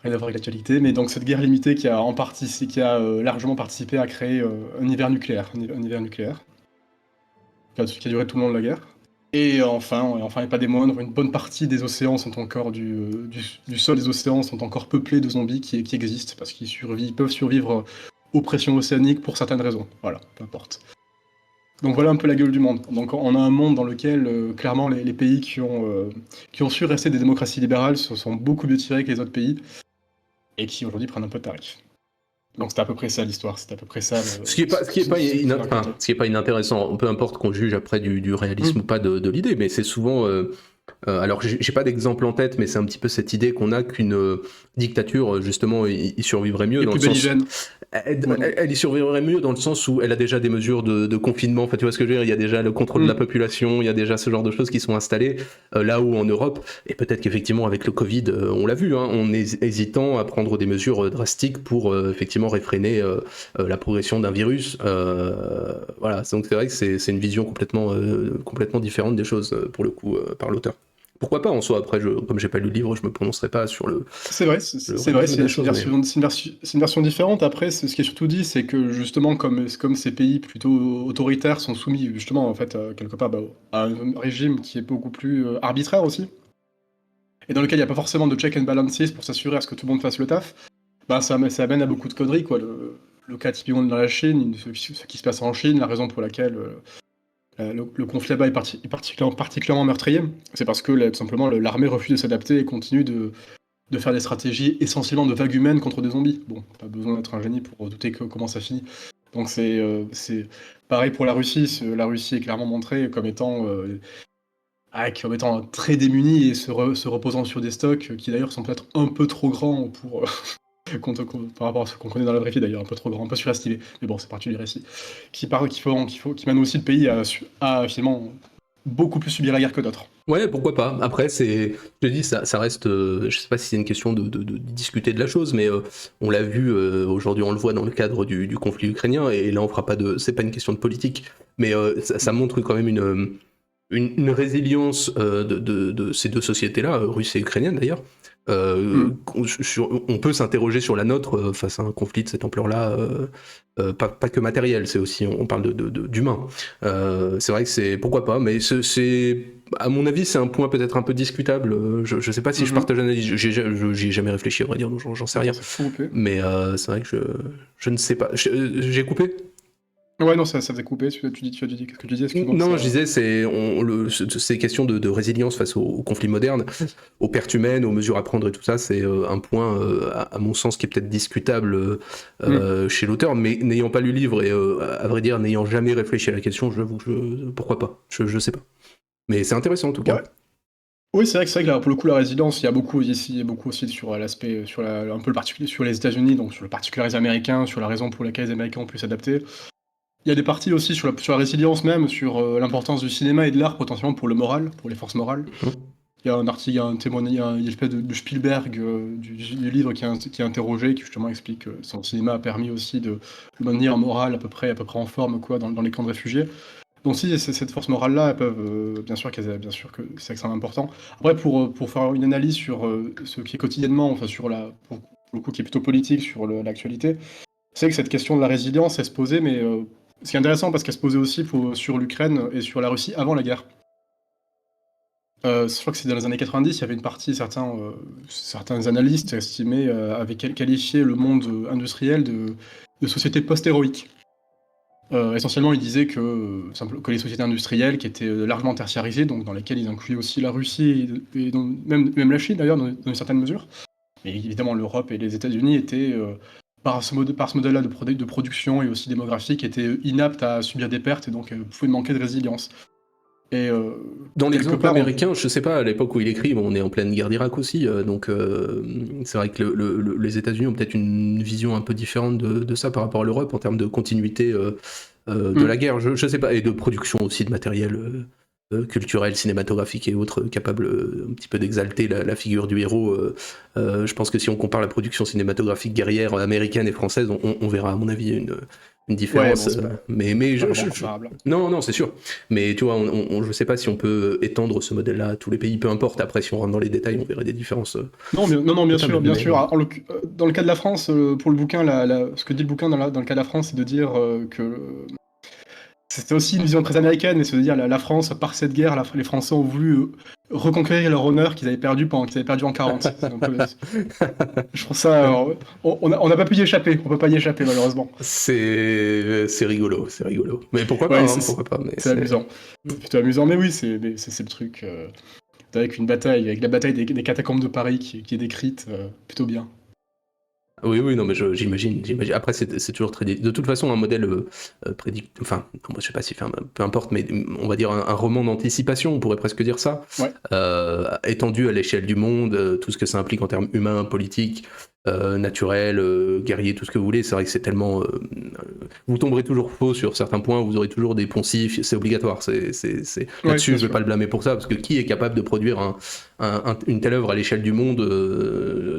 Rien à voir avec l'actualité, mais donc cette guerre limitée qui a largement participé à créer un hiver nucléaire, un hiver nucléaire, qui a duré tout le long de la guerre. Et enfin, et pas des moindres, une bonne partie des océans sont encore du sol des océans sont encore peuplés de zombies qui existent parce qu'ils peuvent survivre aux pressions océaniques pour certaines raisons. Voilà, peu importe. Donc voilà un peu la gueule du monde. Donc on a un monde dans lequel clairement les pays qui ont su rester des démocraties libérales se sont beaucoup mieux tirés que les autres pays et qui aujourd'hui prennent un peu de tarif. Donc c'était à peu près ça l'histoire, c'était à peu près ça. Ce qui est pas inintéressant, peu importe qu'on juge après du réalisme ou pas de l'idée, mais c'est souvent. Alors, j'ai pas d'exemple en tête, mais c'est un petit peu cette idée qu'on a qu'une dictature, justement, il survivrait mieux Et dans le plus sens. belligène. Elle y survivrait mieux dans le sens où elle a déjà des mesures de confinement. Enfin, tu vois ce que je veux dire? Il y a déjà le contrôle de la population, il y a déjà ce genre de choses qui sont installées. Là où en Europe, et peut-être qu'effectivement avec le Covid, on l'a vu, hein, on est hésitant à prendre des mesures drastiques pour effectivement réfréner la progression d'un virus. Voilà, donc c'est vrai que c'est une vision complètement différente des choses pour le coup par l'auteur. Pourquoi pas en soi, après, comme j'ai pas lu le livre, je me prononcerai pas sur le C'est vrai, réalisme des choses, mais- c'est une version différente. Après, ce qui est surtout dit, c'est que justement, comme ces pays plutôt autoritaires sont soumis justement, en fait, quelque part, à un régime qui est beaucoup plus arbitraire aussi, et dans lequel il n'y a pas forcément de check and balances pour s'assurer à ce que tout le monde fasse le taf, bah, ça amène à beaucoup de conneries, quoi. Le cas typiquement dans la Chine, ce qui se passe en Chine, la raison pour laquelle le conflit là-bas est particulièrement meurtrier, c'est parce que tout simplement l'armée refuse de s'adapter et continue de faire des stratégies essentiellement de vagues humaines contre des zombies. Bon, pas besoin d'être un génie pour douter comment ça finit. Donc c'est pareil pour la Russie. La Russie est clairement montrée comme étant très démunie et se reposant sur des stocks qui d'ailleurs sont peut-être un peu trop grands pour par rapport à ce qu'on connaît dans la vraie vie d'ailleurs, un peu trop grand, un peu surestimé. Mais bon, c'est parti du récit. Qui mène aussi le pays à finalement beaucoup plus subir la guerre que d'autres. Ouais, pourquoi pas. Après, je te dis, ça reste. Je sais pas si c'est une question de discuter de la chose, mais on l'a vu aujourd'hui, on le voit dans le cadre du conflit ukrainien, et là, on fera pas de. C'est pas une question de politique, mais ça montre quand même une résilience de ces deux sociétés-là, russe et ukrainienne d'ailleurs. On peut s'interroger sur la nôtre face à un conflit de cette ampleur-là, pas que matériel, c'est aussi, on parle d'humain. C'est vrai que c'est, pourquoi pas, mais à mon avis, c'est un point peut-être un peu discutable. Je sais pas si je partage l'analyse, j'y ai jamais réfléchi, à vrai dire, donc j'en sais rien. C'est fou, Mais c'est vrai que je ne sais pas. J'ai coupé? Ouais, non, ça faisait couper. Tu as dit qu'est-ce que tu disais, excuse-moi. Non, je disais, ces questions de résilience face aux conflits modernes, aux pertes humaines, aux mesures à prendre et tout ça, c'est un point, à mon sens, qui est peut-être discutable chez l'auteur, mais n'ayant pas lu le livre et, à vrai dire, n'ayant jamais réfléchi à la question, j'avoue que pourquoi pas, je sais pas. Mais c'est intéressant en tout cas. Ouais. Oui, c'est vrai que là, pour le coup, la résilience, il y a beaucoup ici, il y a beaucoup aussi sur l'aspect, un peu le particulier, sur les États-Unis, donc sur le particularisme américain, sur la raison pour laquelle les Américains ont pu s'adapter. Il y a des parties aussi sur la résilience même, sur l'importance du cinéma et de l'art potentiellement pour le moral, pour les forces morales. Mhm. Il y a un article, il y a un témoignage, il y a l'espèce de Spielberg du livre qui est interrogé, qui justement explique que son cinéma a permis aussi de maintenir un moral à peu près en forme quoi, dans les camps de réfugiés. Donc si cette force morale-là, elles peuvent, bien sûr que c'est extrêmement important. Après, pour faire une analyse sur ce qui est quotidiennement, enfin pour le coup qui est plutôt politique sur l'actualité, c'est que cette question de la résilience, elle se posait, mais ce qui est intéressant parce qu'elle se posait aussi sur l'Ukraine et sur la Russie avant la guerre. Je crois que c'est dans les années 90, il y avait une partie, certains analystes estimaient, avaient qualifié le monde industriel de société post-héroïque. Essentiellement, ils disaient que les sociétés industrielles qui étaient largement tertiarisées, donc dans lesquelles ils incluaient aussi la Russie et même la Chine d'ailleurs, dans une certaine mesure, mais évidemment l'Europe et les États-Unis étaient, par ce modèle-là de production et aussi démographique, étaient inaptes à subir des pertes et donc pouvaient manquer de résilience. Et Dans quelque l'exemple part, américain, je sais pas, à l'époque où il écrit, bon, on est en pleine guerre d'Irak aussi, donc c'est vrai que les États-Unis ont peut-être une vision un peu différente de ça par rapport à l'Europe en termes de continuité de la guerre, je sais pas, et de production aussi de matériel culturel, cinématographique et autres, capable un petit peu d'exalter la figure du héros. Je pense que si on compare la production cinématographique guerrière américaine et française, on verra à mon avis une ouais, différence. bon, c'est pas, Mais pas vraiment comparable. non, c'est sûr. Mais tu vois, je sais pas si on peut étendre ce modèle-là à tous les pays, peu importe. Après, si on rentre dans les détails, on verrait des différences Non, non, bien notables. sûr, bien sûr. Dans le cas de la France, pour le bouquin, ce que dit le bouquin dans le cas de la France, c'est de dire que c'était aussi une vision très américaine, et se dire la France, par cette guerre, les Français ont voulu reconquérir leur honneur qu'ils avaient perdu en 40. Je trouve ça, on n'a pas pu y échapper, on peut pas y échapper malheureusement. C'est rigolo, c'est rigolo. Mais pourquoi pas, Ouais, hein, pourquoi pas. Mais c'est amusant, c'est plutôt amusant, mais oui, c'est le truc avec la bataille des catacombes de Paris qui est décrite plutôt bien. Oui, non, mais j'imagine. Après, c'est toujours très. De toute façon, un modèle enfin, moi, je sais pas si, enfin, peu importe, mais on va dire un roman d'anticipation, on pourrait presque dire ça, Ouais. étendu à l'échelle du monde, tout ce que ça implique en termes humains, politiques, naturels, guerriers, tout ce que vous voulez. C'est vrai que c'est tellement. Vous tomberez toujours faux sur certains points, vous aurez toujours des poncifs, c'est obligatoire. Ouais, Là-dessus, bien je vais sûr. pas le blâmer pour ça, parce que qui est capable de produire une telle œuvre à l'échelle du monde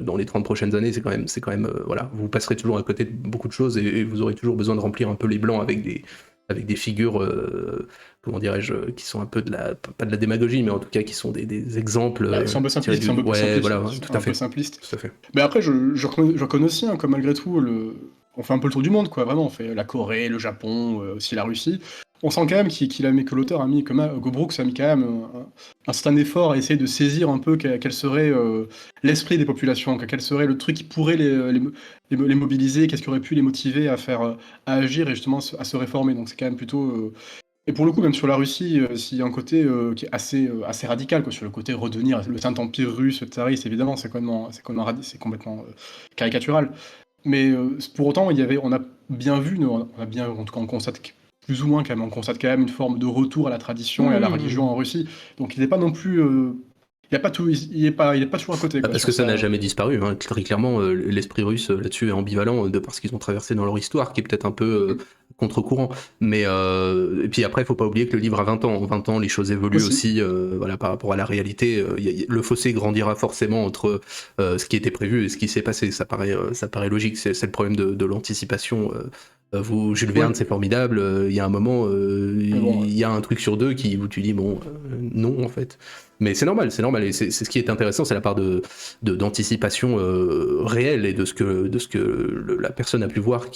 dans les 30 prochaines années, c'est quand même voilà, vous passerez toujours à côté de beaucoup de choses et vous aurez toujours besoin de remplir un peu les blancs avec des figures, comment dirais-je, qui sont un peu pas de la démagogie, mais en tout cas qui sont des exemples Bah, ils sont un peu simplistes, ils sont un peu ouais, simplifiés, voilà, ils sont tout à un peu fait, simplistes. tout à fait. Mais après, je reconnais aussi, hein, comme malgré tout, on fait un peu le tour du monde, quoi. Vraiment, on fait la Corée, le Japon, aussi la Russie. On sent quand même que l'auteur a mis, Go Brooks a mis quand même un certain effort à essayer de saisir un peu quel serait l'esprit des populations, quel serait le truc qui pourrait les mobiliser, qu'est-ce qui aurait pu les motiver à agir et justement à se réformer. Donc c'est quand même plutôt. Et pour le coup, même sur la Russie, s'il y a un côté qui est assez radical, quoi, sur le côté redevenir le Saint-Empire russe, tsariste, évidemment, c'est complètement caricatural. Mais pour autant, on a bien vu, en tout cas, on constate plus ou moins quand même, on constate quand même une forme de retour à la tradition et à la religion en Russie. Donc il n'est pas non plus, il n'y a pas tout, il est pas toujours à côté, quoi, Parce sur que ça n'a ça. jamais disparu, hein. Très clairement, l'esprit russe là-dessus est ambivalent de par ce qu'ils ont traversé dans leur histoire, qui est peut-être un peu contre-courant. Mais et puis après, il faut pas oublier que le livre a 20 ans. En 20 ans, les choses évoluent Aussi. aussi, voilà, par rapport à la réalité. Le fossé grandira forcément entre ce qui était prévu et ce qui s'est passé. Ça paraît logique. C'est le problème de l'anticipation. Jules Ouais. Verne, c'est formidable. Il y a un moment, Mais bon, il y a un truc sur deux où tu dis bon, non en fait. Mais c'est normal, et c'est ce qui est intéressant, c'est la part d'anticipation réelle et de ce que la personne a pu voir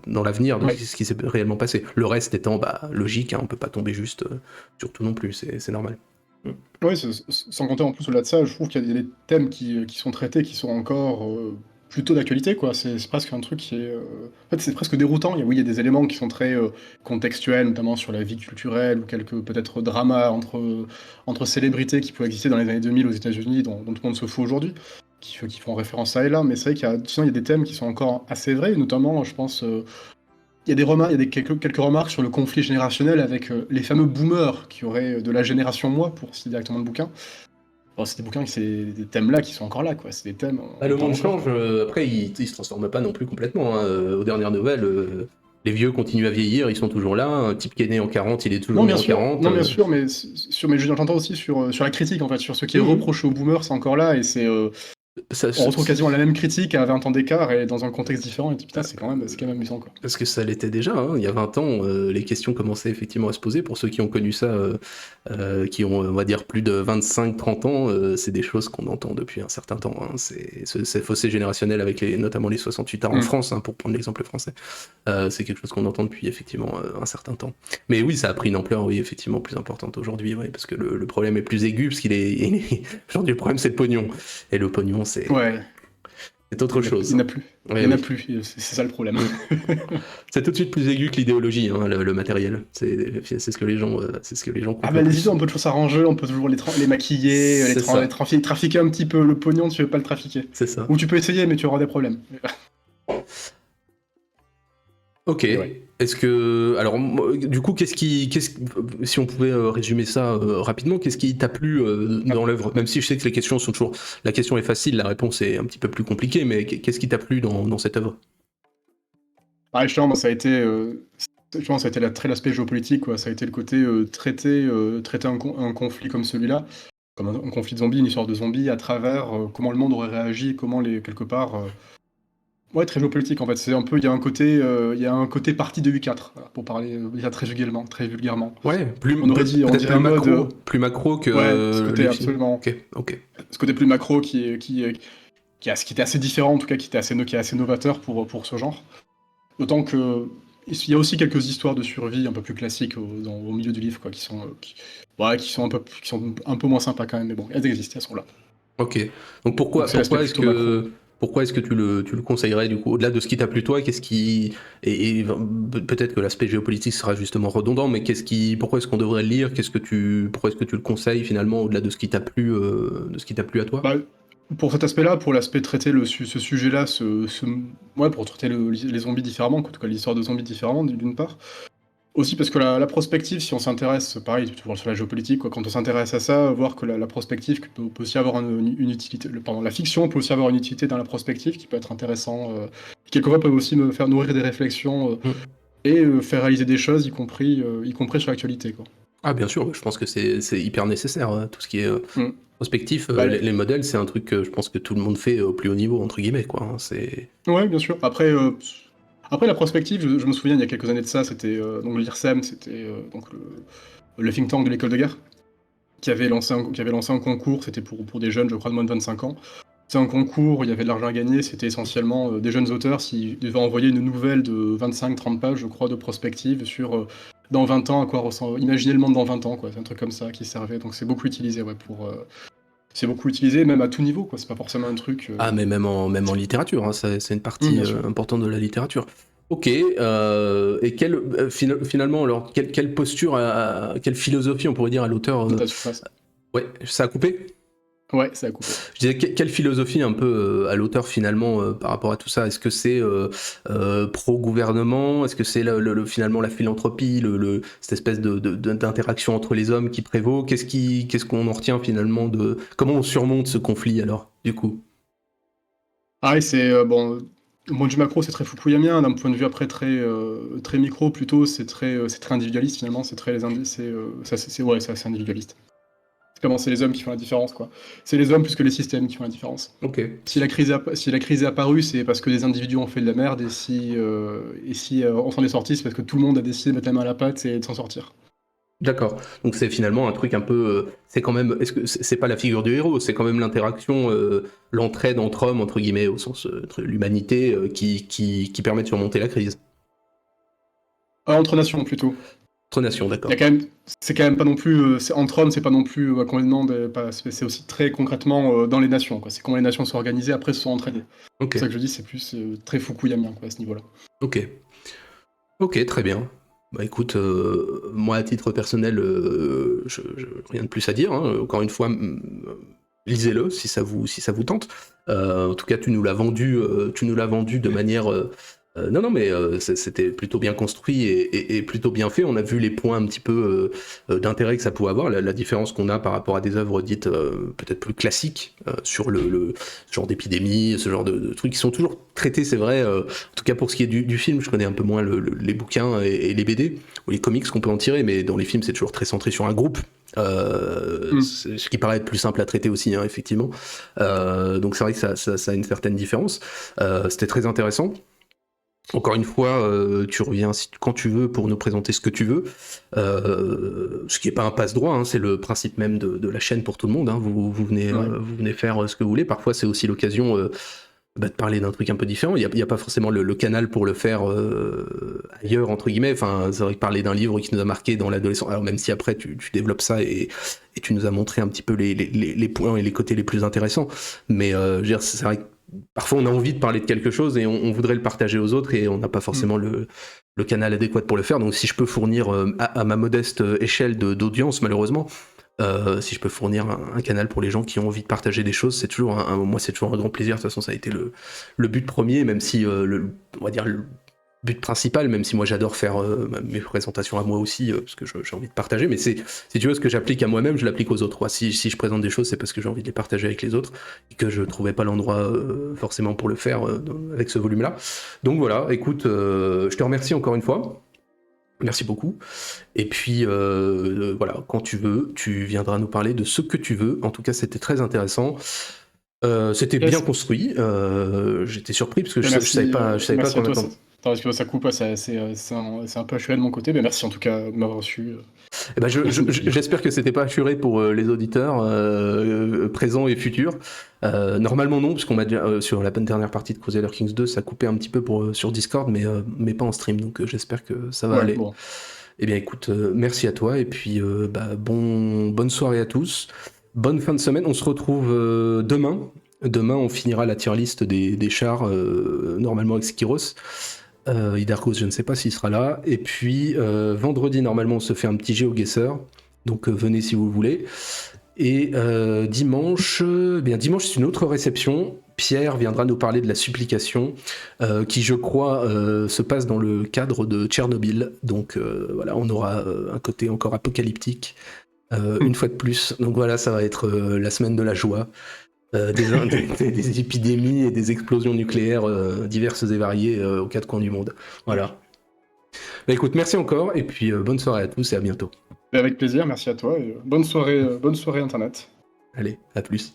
dans l'avenir, de ouais. ce qui s'est réellement passé. Le reste étant logique, hein, on peut pas tomber juste sur tout non plus, c'est normal. Ouais, sans compter en plus au-delà de ça, je trouve qu'il y a des thèmes qui sont traités qui sont encore plutôt d'actualité, quoi. C'est presque un truc qui est. En fait, c'est presque déroutant. Oui, il y a des éléments qui sont très contextuels, notamment sur la vie culturelle ou quelques peut-être dramas entre célébrités qui pouvaient exister dans les années 2000 aux États-Unis, dont tout le monde se fout aujourd'hui, qui font référence à et là. Mais c'est vrai sinon, il y a des thèmes qui sont encore assez vrais, notamment, je pense. Il y a des remarques, il y a quelques remarques sur le conflit générationnel avec les fameux boomers qui auraient de la génération moi, pour citer directement le bouquin. Bon, c'est des bouquins, c'est des thèmes-là qui sont encore là, quoi. C'est des thèmes. Le monde change, après il se transforme pas non plus complètement. Hein. Aux dernières nouvelles, les vieux continuent à vieillir, ils sont toujours là. Un type qui est né en 40, il est toujours né en 40. Non, bien sûr, mais j'entends aussi sur la critique, en fait, sur ce qui est reproché aux boomers, c'est encore là, et c'est. On retrouve quasiment la même critique à 20 ans d'écart et dans un contexte différent, et putain, c'est quand même amusant, quoi. Parce que ça l'était déjà, hein. Il y a 20 ans, les questions commençaient effectivement à se poser. Pour ceux qui ont connu ça, qui ont, on va dire, plus de 25-30 ans, c'est des choses qu'on entend depuis un certain temps. Hein. C'est fossé générationnel avec notamment les 68 ans en France, hein, pour prendre l'exemple français. C'est quelque chose qu'on entend depuis effectivement un certain temps. Mais oui, ça a pris une ampleur, oui, effectivement, plus importante aujourd'hui, oui, parce que le problème est plus aigu, parce aujourd'hui, le problème, c'est le pognon. Et le pognon, c'est... Ouais. C'est autre chose. Il n'y en a plus. Il n'y en a plus. C'est ça le problème. C'est tout de suite plus aigu que l'idéologie, hein, le matériel. C'est ce que les gens comprennent. Ah bah les idées, on peut toujours s'arranger, on peut toujours les maquiller, les trafiquer un petit peu. Le pognon, tu veux pas le trafiquer. C'est ça. Ou tu peux essayer, mais tu auras des problèmes. Ok. Ouais. Est-ce que, alors, du coup, si on pouvait résumer ça rapidement, qu'est-ce qui t'a plu dans l'œuvre? Même si je sais que la question est facile, la réponse est un petit peu plus compliquée, mais qu'est-ce qui t'a plu dans cette œuvre? Ah, justement, ça a été l'aspect géopolitique, quoi. Ça a été le côté traiter un conflit comme celui-là, comme un conflit de zombies, une histoire de zombies, à travers comment le monde aurait réagi, comment quelque part. Ouais, très géopolitique en fait. C'est un peu, il y a un côté partie de U4, voilà, pour parler très vulgairement. Ouais, on aurait dit, on dirait plus macro que. Ouais, ce côté absolument. Ok. Ce côté plus macro qui était assez différent, en tout cas, qui est assez novateur pour ce genre. D'autant que il y a aussi quelques histoires de survie un peu plus classiques au milieu du livre, quoi, qui sont un peu moins sympas quand même, mais bon, elles existent, elles sont là. Ok. Donc pourquoi est-ce que tu le conseillerais du coup, au-delà de ce qui t'a plu toi, qu'est-ce qui et peut-être que l'aspect géopolitique sera justement redondant, mais pourquoi est-ce qu'on devrait le lire, pourquoi est-ce que tu le conseilles finalement au-delà de ce qui t'a plu à toi? Pour cet aspect-là, pour l'aspect traiter ce sujet-là, pour traiter les zombies différemment, en tout cas l'histoire de zombies différemment d'une part. Aussi parce que la prospective, si on s'intéresse, pareil, toujours sur la géopolitique, quoi, quand on s'intéresse à ça, voir que la prospective peut aussi avoir une utilité, la fiction peut aussi avoir une utilité dans la prospective qui peut être intéressant, qui quelquefois peut aussi me faire nourrir des réflexions et faire réaliser des choses, y compris sur l'actualité, quoi. Ah bien sûr, je pense que c'est hyper nécessaire, hein, tout ce qui est prospectif, les modèles, c'est un truc que je pense que tout le monde fait au plus haut niveau, entre guillemets, quoi. Hein, ouais, bien sûr. Après, la prospective, je me souviens, il y a quelques années de ça, c'était donc l'IRSEM, c'était donc le think tank de l'école de guerre, qui avait lancé un concours, c'était pour des jeunes, je crois, de moins de 25 ans. C'est un concours, il y avait de l'argent à gagner, c'était essentiellement des jeunes auteurs, s'ils devaient envoyer une nouvelle de 25-30 pages, je crois, de prospective sur dans 20 ans, à quoi ressemble. Imaginez le monde dans 20 ans, quoi. C'est un truc comme ça qui servait, donc c'est beaucoup utilisé, ouais, c'est beaucoup utilisé, même à tout niveau, quoi. C'est pas forcément un truc. Ah, mais même en littérature, hein, c'est une partie importante de la littérature. Ok. Et finalement, alors, quelle posture, quelle philosophie, on pourrait dire, à l'auteur Ouais, ça a coupé. Ouais, ça a coupé. Je disais, quelle philosophie un peu à l'auteur finalement par rapport à tout ça? Est-ce que c'est pro-gouvernement? Est-ce que c'est finalement la philanthropie, cette espèce d'interaction entre les hommes qui prévaut? Qu'est-ce qu'on en retient finalement comment on surmonte ce conflit alors, du coup? Ah oui, c'est bon. Au point de vue macro, c'est très fukuyamien. D'un point de vue après très micro, plutôt, c'est très individualiste finalement. C'est assez individualiste. C'est les hommes qui font la différence, quoi. C'est les hommes plus que les systèmes qui font la différence. Ok. Si la crise est apparue, c'est parce que des individus ont fait de la merde, et si on s'en est sorti, c'est parce que tout le monde a décidé de mettre la main à la pâte et de s'en sortir. D'accord. Donc c'est finalement un truc un peu... c'est quand même... Est-ce que c'est pas la figure du héros, c'est quand même l'interaction, l'entraide entre hommes, entre guillemets, au sens de l'humanité, qui permet de surmonter la crise. Entre nations, plutôt. Entre nations, d'accord. Il y a quand même, c'est quand même pas non plus, entre hommes, c'est pas non plus complètement, c'est aussi très concrètement dans les nations, quoi. C'est comment les nations sont organisées, après se sont entraînées. C'est Ok, pour ça que je dis, c'est plus très fukuyamien, quoi, à ce niveau-là. ok. Ok, très bien. Bah écoute, moi à titre personnel, rien de plus à dire, hein. Encore une fois, lisez-le si ça vous tente. En tout cas, tu nous l'as vendu de manière. Non, non, mais c'était plutôt bien construit et plutôt bien fait. On a vu les points un petit peu d'intérêt que ça pouvait avoir, la différence qu'on a par rapport à des œuvres dites peut-être plus classiques sur ce genre d'épidémie, ce genre de trucs qui sont toujours traités, c'est vrai. En tout cas, pour ce qui est du film, je connais un peu moins les bouquins et les BD ou les comics qu'on peut en tirer, mais dans les films, c'est toujours très centré sur un groupe. Ce qui paraît être plus simple à traiter aussi, hein, effectivement. Donc c'est vrai que ça a une certaine différence. C'était très intéressant. Encore une fois, tu reviens quand tu veux pour nous présenter ce que tu veux. Ce qui n'est pas un passe-droit, hein, c'est le principe même de la chaîne pour tout le monde. Hein. Vous venez faire ce que vous voulez. Parfois, c'est aussi l'occasion de parler d'un truc un peu différent. Il n'y a pas forcément le canal pour le faire ailleurs, entre guillemets. Enfin, c'est vrai que parler d'un livre qui nous a marqué dans l'adolescence, alors même si après tu développes ça et tu nous as montré un petit peu les points et les côtés les plus intéressants. Mais je veux dire, c'est vrai que parfois on a envie de parler de quelque chose et on voudrait le partager aux autres et on n'a pas forcément le canal adéquat pour le faire. Donc si je peux fournir à ma modeste échelle d'audience, malheureusement, si je peux fournir un canal pour les gens qui ont envie de partager des choses, c'est toujours moi c'est toujours un grand plaisir. De toute façon, ça a été le but premier, même si on va dire le but principal, même si moi j'adore faire mes présentations à moi aussi, parce que j'ai envie de partager, mais si tu veux, ce que j'applique à moi-même, je l'applique aux autres. Si je présente des choses, c'est parce que j'ai envie de les partager avec les autres, et que je trouvais pas l'endroit forcément pour le faire avec ce volume-là. Donc voilà, écoute, je te remercie encore une fois. Merci beaucoup. Et puis, voilà, quand tu veux, tu viendras nous parler de ce que tu veux. En tout cas, c'était très intéressant. C'était bien construit. J'étais surpris parce que je savais pas qu'on attend. Parce que ça coupe, c'est un peu assuré de mon côté, mais merci en tout cas de m'avoir reçu. Eh ben j'espère que c'était pas assuré pour les auditeurs présents et futurs. Normalement non, puisqu'on m'a déjà sur la dernière partie de Crusader Kings 2, ça coupait un petit peu sur Discord, mais pas en stream. Donc j'espère que ça va aller. Bon. Eh bien écoute, merci à toi et puis bonne soirée à tous. Bonne fin de semaine. On se retrouve demain. Demain, on finira la tier list des chars, normalement avec Skiros. Idarkos, je ne sais pas s'il sera là. Et puis, vendredi, normalement, on se fait un petit GeoGuessr. Donc, venez si vous le voulez. Et dimanche, c'est une autre réception. Pierre viendra nous parler de la supplication, qui, je crois, se passe dans le cadre de Tchernobyl. Donc, voilà, on aura un côté encore apocalyptique. Une fois de plus. Donc voilà, ça va être la semaine de la joie. Des épidémies et des explosions nucléaires diverses et variées aux quatre coins du monde. Voilà. Bah écoute, merci encore et puis bonne soirée à tous et à bientôt. Avec plaisir, merci à toi et bonne soirée Internet. Allez, à plus.